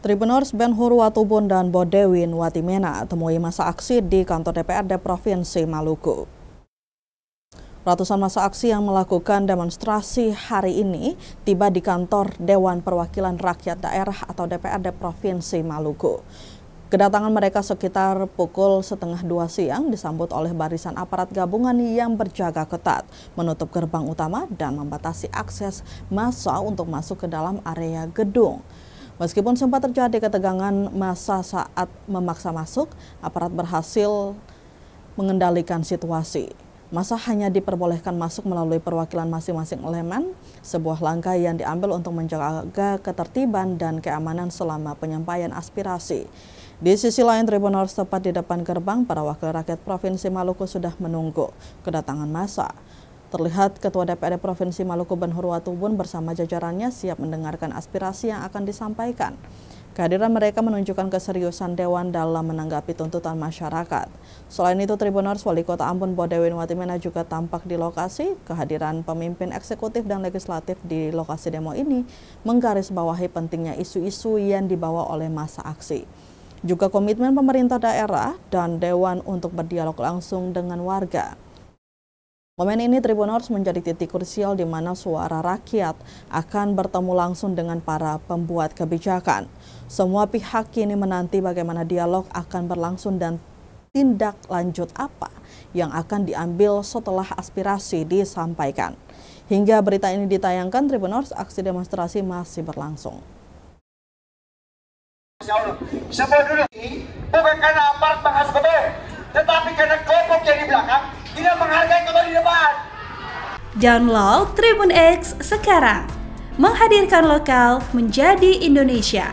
Tribuners Ben Hur Watubun dan Bodewin Watimena temui masa aksi di kantor DPRD Provinsi Maluku. Ratusan masa aksi yang melakukan demonstrasi hari ini tiba di kantor Dewan Perwakilan Rakyat Daerah atau DPRD Provinsi Maluku. Kedatangan mereka sekitar pukul 1:30 siang disambut oleh barisan aparat gabungan yang berjaga ketat, menutup gerbang utama dan membatasi akses massa untuk masuk ke dalam area gedung. Meskipun sempat terjadi ketegangan massa saat memaksa masuk, aparat berhasil mengendalikan situasi. Massa hanya diperbolehkan masuk melalui perwakilan masing-masing elemen, sebuah langkah yang diambil untuk menjaga ketertiban dan keamanan selama penyampaian aspirasi. Di sisi lain, Tribuners tepat di depan gerbang, para wakil rakyat Provinsi Maluku sudah menunggu kedatangan massa. Terlihat Ketua DPRD Provinsi Maluku Ben Hur Watubun bersama jajarannya siap mendengarkan aspirasi yang akan disampaikan. Kehadiran mereka menunjukkan keseriusan Dewan dalam menanggapi tuntutan masyarakat. Selain itu, Tribuners Wali Kota Ambon Bodewin Watimena juga tampak di lokasi. Kehadiran pemimpin eksekutif dan legislatif di lokasi demo ini menggarisbawahi pentingnya isu-isu yang dibawa oleh massa aksi. Juga komitmen pemerintah daerah dan Dewan untuk berdialog langsung dengan warga. Momen ini Tribuners menjadi titik krusial di mana suara rakyat akan bertemu langsung dengan para pembuat kebijakan. Semua pihak kini menanti bagaimana dialog akan berlangsung dan tindak lanjut apa yang akan diambil setelah aspirasi disampaikan. Hingga berita ini ditayangkan, Tribuners, aksi demonstrasi masih berlangsung. Semua dulu ini bukan karena aparat bahas betul, tetapi karena kelompok yang di belakang tidak menghargai kelompok di depan. Download Tribun X sekarang, menghadirkan lokal menjadi Indonesia.